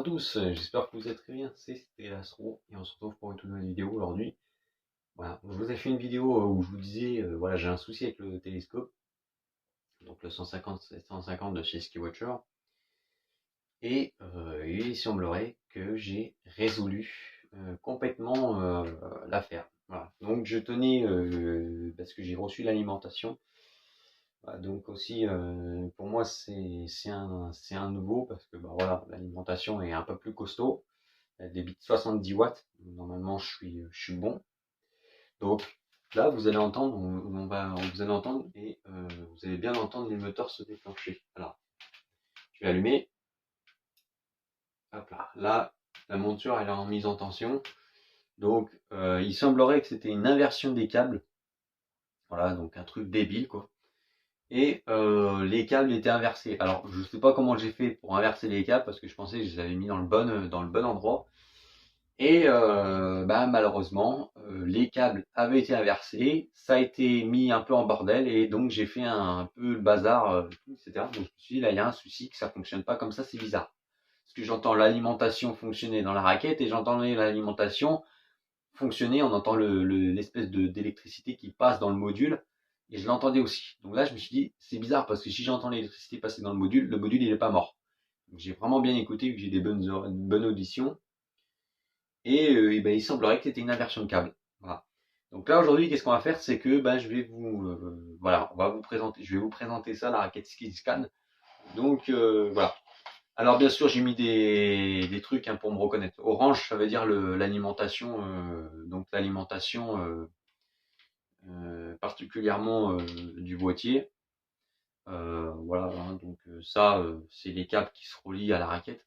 à tous, j'espère que vous êtes très bien, c'est Stella Astro et on se retrouve pour une toute nouvelle vidéo aujourd'hui. Voilà, je vous ai fait une vidéo où je vous disais, voilà, j'ai un souci avec le télescope, donc le 150-750 de chez Skywatcher, et il semblerait que j'ai résolu complètement l'affaire. Voilà. Donc je tenais, parce que j'ai reçu l'alimentation, voilà, donc aussi pour moi c'est un nouveau parce que bah, voilà, l'alimentation est un peu plus costaud. Elle débite 70 watts. Normalement, je suis bon. Donc là, vous allez entendre, vous allez entendre et vous allez bien entendre les moteurs se déclencher. Alors, je vais allumer. Hop là. Là, la monture elle est en mise en tension. Donc, il semblerait que c'était une inversion des câbles. Voilà, donc un truc débile quoi. Et les câbles étaient inversés. Alors, je ne sais pas comment j'ai fait pour inverser les câbles parce que je pensais que je les avais mis dans le bon endroit. Et bah, malheureusement, les câbles avaient été inversés, ça a été mis un peu en bordel et donc j'ai fait un peu le bazar, etc. Donc je me suis dit, là, il y a un souci, que ça fonctionne pas comme ça, c'est bizarre. Parce que j'entends l'alimentation fonctionner dans la raquette et j'entends l'alimentation fonctionner, on entend l'espèce d'électricité qui passe dans le module et je l'entendais aussi. Donc là, je me suis dit, c'est bizarre parce que si j'entends l'électricité passer dans le module il est pas mort. Donc j'ai vraiment bien écouté, vu que j'ai des bonnes auditions. Et ben, il semblerait que c'était une inversion de câble. Voilà. Donc là aujourd'hui, qu'est-ce qu'on va faire, c'est que ben, je vais vous voilà, je vais vous présenter ça, la raquette SkyScan. Donc voilà. Alors bien sûr, j'ai mis des trucs pour me reconnaître. Orange, ça veut dire l'alimentation, donc l'alimentation particulièrement du boîtier. Voilà, hein, donc ça, c'est les câbles qui se relient à la raquette.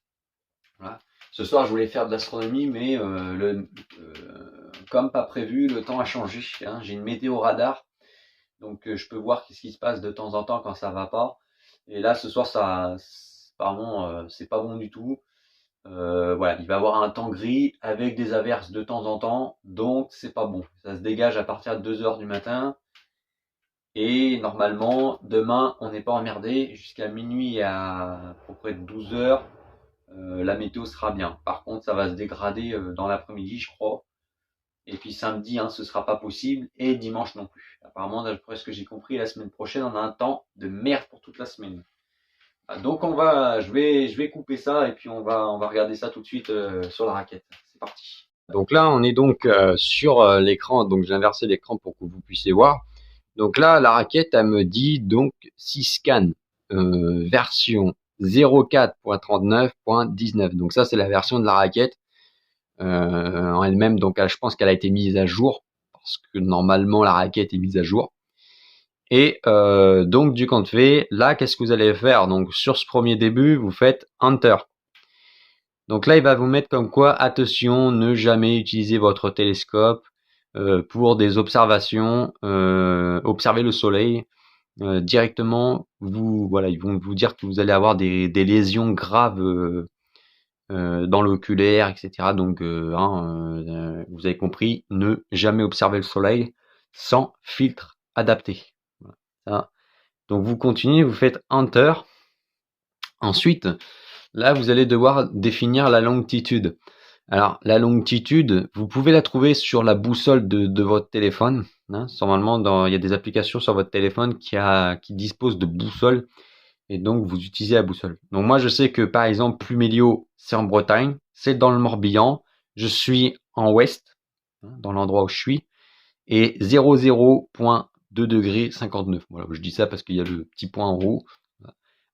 Voilà. Ce soir, je voulais faire de l'astronomie, mais comme pas prévu, le temps a changé. Hein. J'ai une météo radar, donc je peux voir ce qui se passe de temps en temps quand ça va pas. Et là, ce soir, ça, apparemment, c'est pas bon du tout. Voilà, il va y avoir un temps gris avec des averses de temps en temps, donc c'est pas bon. Ça se dégage à partir de 2 h du matin. Et normalement, demain, on n'est pas emmerdé jusqu'à minuit à peu près 12 h. La météo sera bien. Par contre, ça va se dégrader dans l'après-midi, je crois. Et puis samedi, hein, ce sera pas possible. Et dimanche non plus. Apparemment, d'après ce que j'ai compris, la semaine prochaine, on a un temps de merde pour toute la semaine. Donc je vais couper ça et puis on va regarder ça tout de suite sur la raquette. C'est parti. Donc là, on est donc sur l'écran. Donc j'ai inversé l'écran pour que vous puissiez voir. Donc là, la raquette, elle me dit donc SkyScan version 04.39.19. Donc ça, c'est la version de la raquette en elle-même. Donc je pense qu'elle a été mise à jour parce que normalement la raquette est mise à jour. Et donc du compte fait, là, qu'est-ce que vous allez faire? Donc sur ce premier début, vous faites Enter. Donc là, il va vous mettre comme quoi, attention, ne jamais utiliser votre télescope pour des observations, observer le soleil. Directement, voilà, ils vont vous dire que vous allez avoir des lésions graves dans l'oculaire, etc. Donc, vous avez compris, ne jamais observer le soleil sans filtre adapté. Voilà, ça. Donc, vous continuez, vous faites Enter. Ensuite, là, vous allez devoir définir la longitude. Alors, la longitude, vous pouvez la trouver sur la boussole de votre téléphone. Hein. Normalement, il y a des applications sur votre téléphone qui disposent de boussoles. Et donc, vous utilisez la boussole. Donc, moi, je sais que, par exemple, Pluméliau, c'est en Bretagne. C'est dans le Morbihan. Je suis en ouest, hein, dans l'endroit où je suis. Et 00.2 degrés 59. Voilà, je dis ça parce qu'il y a le petit point en haut.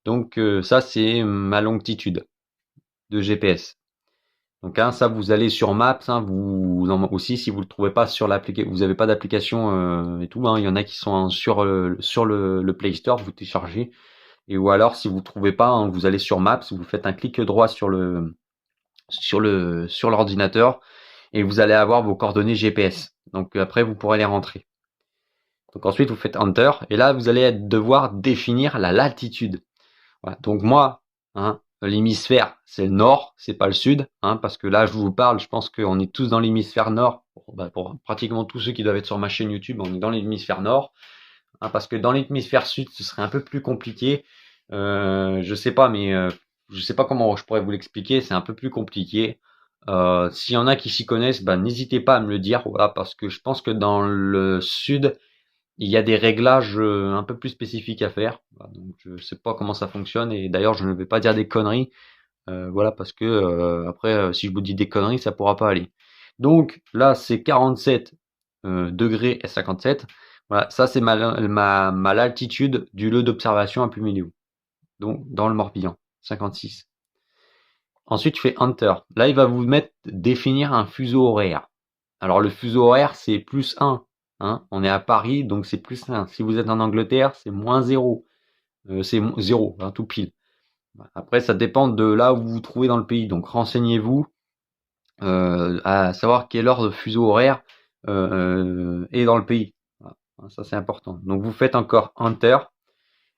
Donc, ça, c'est ma longitude de GPS. Donc hein, ça, vous allez sur Maps, hein, aussi si vous le trouvez pas sur l'application, vous n'avez pas d'application et tout, hein, il y en a qui sont sur le Play Store, vous téléchargez, et ou alors si vous trouvez pas, hein, vous allez sur Maps, vous faites un clic droit sur l'ordinateur et vous allez avoir vos coordonnées GPS. Donc après vous pourrez les rentrer. Donc ensuite vous faites Enter et là vous allez devoir définir la latitude. Voilà. Donc moi, hein, l'hémisphère, c'est le nord, c'est pas le sud, hein, parce que là, je vous parle, je pense qu'on est tous dans l'hémisphère nord. Pour pratiquement tous ceux qui doivent être sur ma chaîne YouTube, on est dans l'hémisphère nord, hein, parce que dans l'hémisphère sud, ce serait un peu plus compliqué. Je sais pas, mais je sais pas comment je pourrais vous l'expliquer, c'est un peu plus compliqué. S'il y en a qui s'y connaissent, bah, n'hésitez pas à me le dire, voilà, parce que je pense que dans le sud, il y a des réglages un peu plus spécifiques à faire. Voilà, donc je sais pas comment ça fonctionne et d'ailleurs je ne vais pas dire des conneries, voilà, parce que après si je vous dis des conneries, ça pourra pas aller. Donc là c'est 47 degrés et 57. Voilà, ça c'est ma latitude du lieu d'observation à Pluméléo. Donc dans le Morbihan, 56. Ensuite, tu fais Enter. Là, il va vous mettre définir un fuseau horaire. Alors, le fuseau horaire, c'est plus 1. Hein. On est à Paris, donc c'est plus 1. Si vous êtes en Angleterre, c'est moins 0. C'est 0, hein, tout pile. Après, ça dépend de là où vous vous trouvez dans le pays. Donc, renseignez-vous à savoir quelle heure de fuseau horaire est dans le pays. Voilà. Ça, c'est important. Donc, vous faites encore Enter.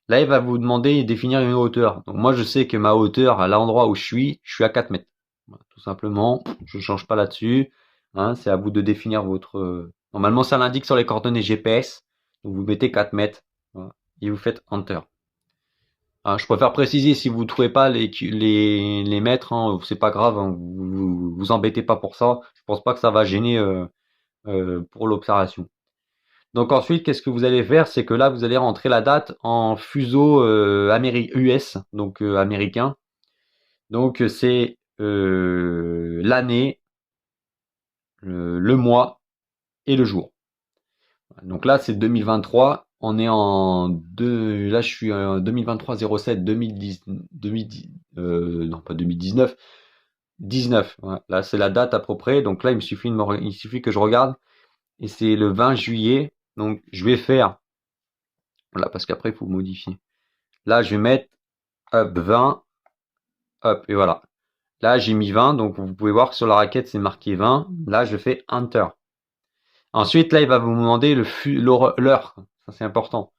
Là, il va vous demander de définir une hauteur. Donc moi, je sais que ma hauteur à l'endroit où je suis à 4 mètres. Voilà, tout simplement, je ne change pas là-dessus. Hein, c'est à vous de définir votre... Normalement, ça l'indique sur les coordonnées GPS. Donc vous mettez 4 mètres. Voilà, et vous faites Enter. Hein, je préfère préciser, si vous ne trouvez pas les mètres, hein, c'est pas grave, hein, vous embêtez pas pour ça. Je pense pas que ça va gêner pour l'observation. Donc ensuite, qu'est-ce que vous allez faire? C'est que là, vous allez rentrer la date en fuseau US, donc américain. Donc c'est l'année, le mois et le jour. Donc là, c'est 2023. On est là, je suis en 2023 07 2010, 2010 non pas 2019, 19. Voilà. Là, c'est la date à peu près. Donc là, il suffit que je regarde. Et c'est le 20 juillet. Donc je vais faire, voilà, parce qu'après, il faut modifier. Là, je vais mettre hop 20, hop, et voilà. Là, j'ai mis 20, donc vous pouvez voir que sur la raquette, c'est marqué 20. Là, je fais Enter. Ensuite, là, il va vous demander l'heure. Ça, c'est important.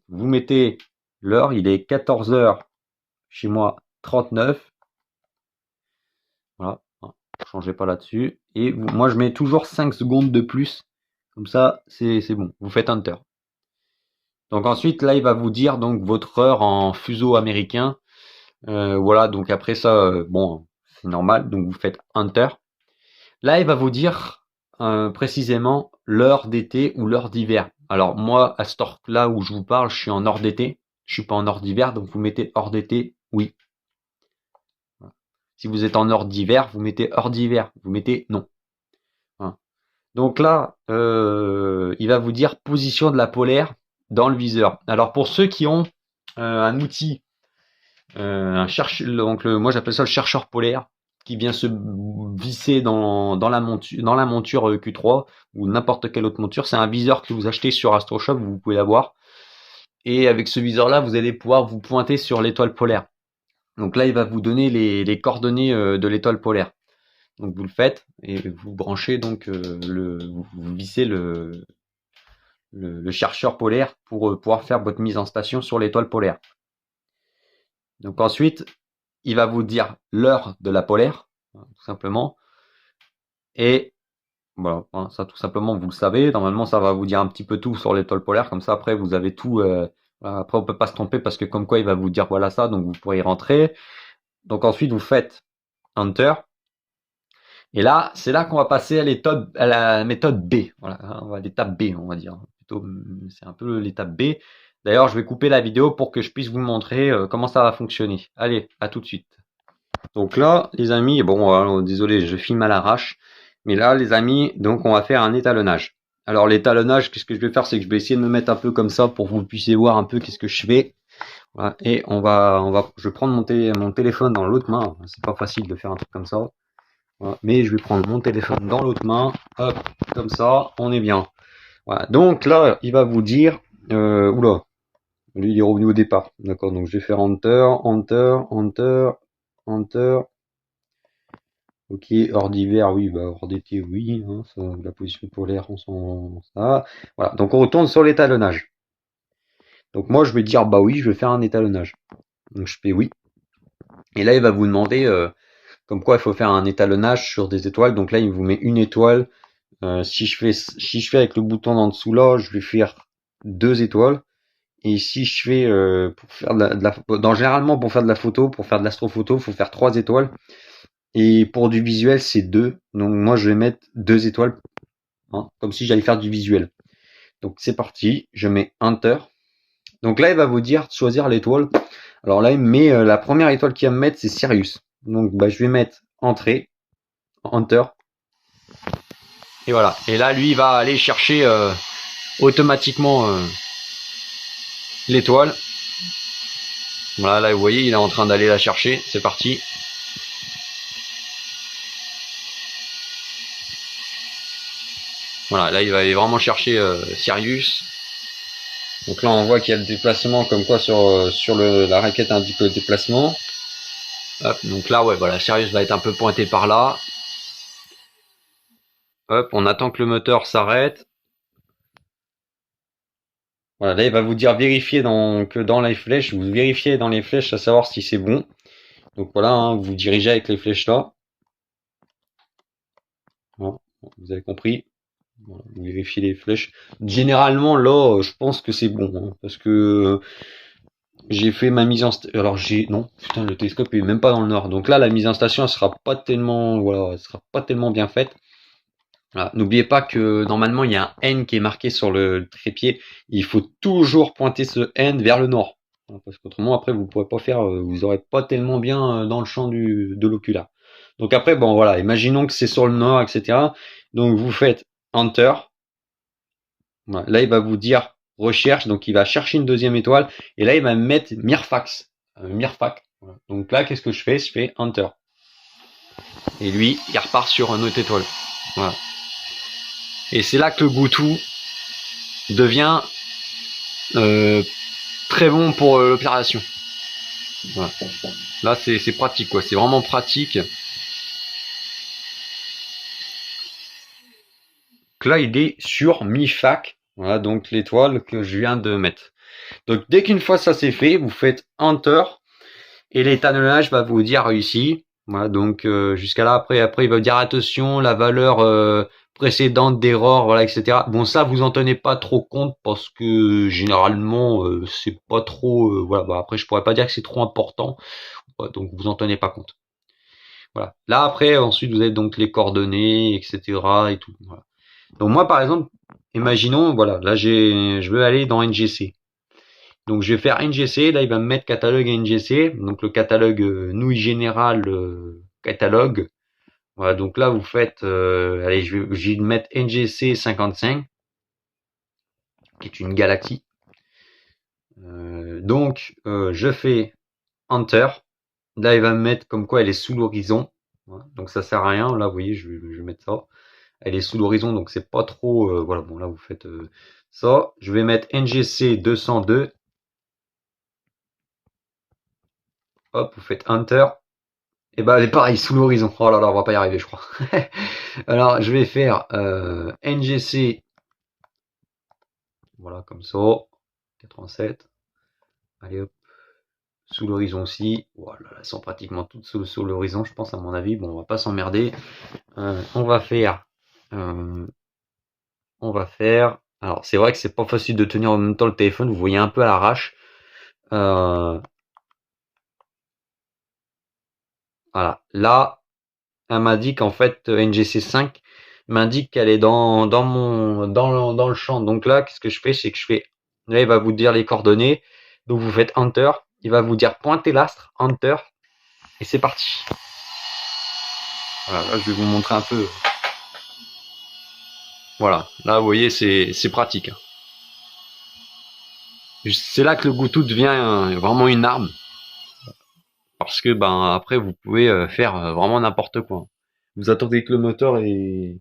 Vous mettez l'heure, il est 14h chez moi, 39. Voilà, ne changez pas là-dessus. Et moi, je mets toujours 5 secondes de plus. Comme ça, c'est bon. Vous faites Enter. Donc ensuite, là, il va vous dire donc votre heure en fuseau américain. Voilà, donc après ça, bon, c'est normal. Donc vous faites Enter. Là, il va vous dire précisément l'heure d'été ou l'heure d'hiver. Alors moi, à cette heure-là où je vous parle, je suis en heure d'été. Je suis pas en heure d'hiver, donc vous mettez heure d'été, oui. Si vous êtes en heure d'hiver, vous mettez heure d'hiver. Vous mettez non. Voilà. Donc là, il va vous dire position de la polaire dans le viseur. Alors pour ceux qui ont un outil, moi j'appelle ça le chercheur polaire, qui vient se visser dans la monture Q3 ou n'importe quelle autre monture. C'est un viseur que vous achetez sur AstroShop, vous pouvez l'avoir. Et avec ce viseur-là, vous allez pouvoir vous pointer sur l'étoile polaire. Donc là, il va vous donner les coordonnées de l'étoile polaire. Donc vous le faites et vous branchez donc vous vissez le chercheur polaire pour pouvoir faire votre mise en station sur l'étoile polaire. Donc ensuite, il va vous dire l'heure de la polaire, tout simplement. Et voilà, ça tout simplement, vous le savez. Normalement, ça va vous dire un petit peu tout sur l'étoile polaire. Comme ça, après, vous avez tout. Après, on peut pas se tromper parce que comme quoi, il va vous dire voilà ça, donc vous pourrez y rentrer. Donc ensuite, vous faites Enter. Et là, c'est là qu'on va passer à la méthode B. Voilà, l'étape B, on va dire. Plutôt, c'est un peu l'étape B. D'ailleurs, je vais couper la vidéo pour que je puisse vous montrer comment ça va fonctionner. Allez, à tout de suite. Donc là, les amis, bon, désolé, je filme à l'arrache. Mais là, les amis, donc on va faire un étalonnage. Alors l'étalonnage, qu'est-ce que je vais faire, c'est que je vais essayer de me mettre un peu comme ça pour que vous puissiez voir un peu qu'est-ce que je fais. Voilà, et je vais prendre mon téléphone dans l'autre main. C'est pas facile de faire un truc comme ça. Voilà, mais je vais prendre mon téléphone dans l'autre main. Hop, comme ça, on est bien. Voilà, donc là, il va vous dire, oula, lui il est revenu au départ. D'accord, donc je vais faire Enter, Enter, Enter, Enter. Ok, hors d'hiver, oui, bah hors d'été, oui, hein, ça, la position polaire, on s'en ça. Voilà, donc on retourne sur l'étalonnage. Donc moi je vais dire bah oui, je vais faire un étalonnage. Donc je fais oui. Et là il va vous demander comme quoi il faut faire un étalonnage sur des étoiles. Donc là il vous met une étoile. Si je fais avec le bouton en dessous là, je vais faire 2 étoiles. Et ici, je fais pour faire généralement pour faire de la photo, pour faire de l'astrophoto, faut faire 3 étoiles. Et pour du visuel, c'est 2. Donc moi, je vais mettre 2 étoiles, hein, comme si j'allais faire du visuel. Donc c'est parti, je mets Enter. Donc là, il va vous dire de choisir l'étoile. Alors là, il me met la première étoile qu'il va me mettre, c'est Sirius. Donc bah, je vais mettre Entrée, Enter. Et voilà. Et là, lui, il va aller chercher automatiquement l'étoile. Voilà, là, vous voyez, il est en train d'aller la chercher. C'est parti. Voilà, là, il va aller vraiment chercher Sirius. Donc là, on voit qu'il y a le déplacement, comme quoi sur la raquette indique le déplacement. Hop, donc là, ouais, voilà, Sirius va être un peu pointé par là. Hop, on attend que le moteur s'arrête. Voilà, là, il va vous dire vérifier que dans les flèches, vous vérifiez dans les flèches à savoir si c'est bon. Donc voilà, hein, vous dirigez avec les flèches là. Voilà, vous avez compris. Voilà, vous vérifiez les flèches. Généralement, là, je pense que c'est bon, hein, parce que j'ai fait ma mise en station. Alors non, putain, le télescope est même pas dans le nord. Donc là, la mise en station, elle sera pas tellement, voilà, elle sera pas tellement bien faite. Voilà. N'oubliez pas que normalement, il y a un N qui est marqué sur le trépied. Il faut toujours pointer ce N vers le nord. Parce qu'autrement, après, vous pourrez pas faire, vous aurez pas tellement bien dans le champ de l'oculaire. Donc après, bon, voilà, imaginons que c'est sur le nord, etc. Donc vous faites Enter. Voilà. Là, il va vous dire recherche. Donc il va chercher une deuxième étoile. Et là, il va mettre Mirfax. Mirfac. Voilà. Donc là, qu'est-ce que je fais? Je fais Enter. Et lui, il repart sur une autre étoile. Voilà. Et c'est là que le Goutou devient très bon pour l'opération. Voilà. Là, c'est pratique, quoi. C'est vraiment pratique. Donc là, il est sur mi-fac. Voilà, donc l'étoile que je viens de mettre. Donc dès qu'une fois ça c'est fait, vous faites Enter et l'étalonnage va vous dire réussi. Voilà, donc jusqu'à là, après il va dire attention, la valeur précédente d'erreur, voilà, etc. Bon, ça vous en tenez pas trop compte parce que généralement c'est pas trop, voilà. Bah, après, je pourrais pas dire que c'est trop important, ouais, donc vous en tenez pas compte. Voilà. Là après, ensuite vous avez donc les coordonnées, etc. et tout. Voilà. Donc moi, par exemple, imaginons, voilà, là je veux aller dans NGC. Donc je vais faire NGC, là il va me mettre catalogue NGC, donc le catalogue nouille générale catalogue. Voilà, donc là vous faites, allez, je vais mettre NGC 55, qui est une galaxie. Donc je fais Enter. Là il va me mettre comme quoi elle est sous l'horizon. Voilà, donc ça sert à rien. Là vous voyez, je vais mettre ça. Elle est sous l'horizon, donc c'est pas trop. Voilà, bon là vous faites ça. Je vais mettre NGC 202. Hop, vous faites Enter. Et bah elle est pareil, sous l'horizon. Oh là là, on va pas y arriver, je crois. Alors je vais faire NGC. Voilà, comme ça. 87. Allez hop. Sous l'horizon aussi. Voilà, elles sont pratiquement toutes sous l'horizon, je pense, à mon avis. Bon, on va pas s'emmerder. On va faire. On va faire. Alors, c'est vrai que c'est pas facile de tenir en même temps le téléphone. Vous voyez un peu à l'arrache. Voilà. Là, elle m'a dit qu'en fait, NGC5 m'indique qu'elle est dans le champ. Donc là, qu'est-ce que je fais? C'est que je fais. Là, il va vous dire les coordonnées. Donc vous faites Enter. Il va vous dire pointer l'astre, Enter. Et c'est parti. Voilà, là, je vais vous montrer un peu. Voilà, là vous voyez c'est pratique. C'est là que le Goutou devient vraiment une arme. Parce que ben après vous pouvez faire vraiment n'importe quoi. Vous attendez que le moteur est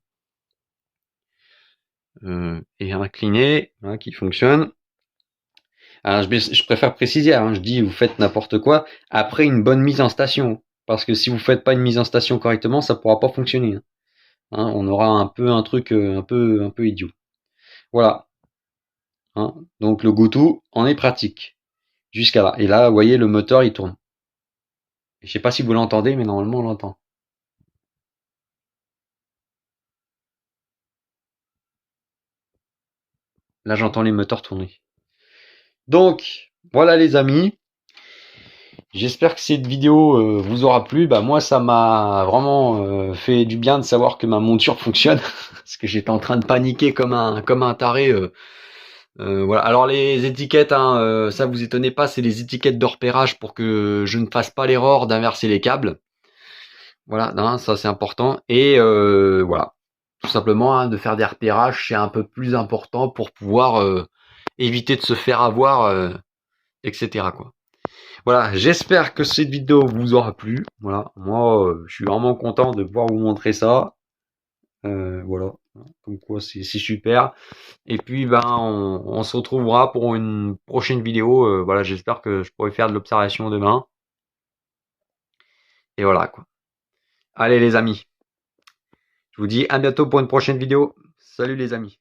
incliné, hein, qu'il fonctionne. Alors je préfère préciser, hein, je dis vous faites n'importe quoi après une bonne mise en station. Parce que si vous faites pas une mise en station correctement, ça pourra pas fonctionner. Hein, on aura un peu un truc un peu idiot. Voilà. Hein. Donc le Goutou en est pratique. Jusqu'à là. Et là, vous voyez, le moteur il tourne. Je sais pas si vous l'entendez, mais normalement on l'entend. Là, j'entends les moteurs tourner. Donc, voilà les amis. J'espère que cette vidéo vous aura plu. Bah moi, ça m'a vraiment fait du bien de savoir que ma monture fonctionne, parce que j'étais en train de paniquer comme un taré. Voilà. Alors les étiquettes, hein, ça vous étonnez pas, c'est les étiquettes de repérage pour que je ne fasse pas l'erreur d'inverser les câbles. Voilà, non, ça c'est important. Et voilà, tout simplement, hein, de faire des repérages, c'est un peu plus important pour pouvoir éviter de se faire avoir, etc. quoi. Voilà, j'espère que cette vidéo vous aura plu. Voilà, moi, je suis vraiment content de pouvoir vous montrer ça. Voilà, comme quoi c'est super. Et puis, ben, on se retrouvera pour une prochaine vidéo. Voilà, j'espère que je pourrai faire de l'observation demain. Et voilà, quoi. Allez, les amis, je vous dis à bientôt pour une prochaine vidéo. Salut, les amis.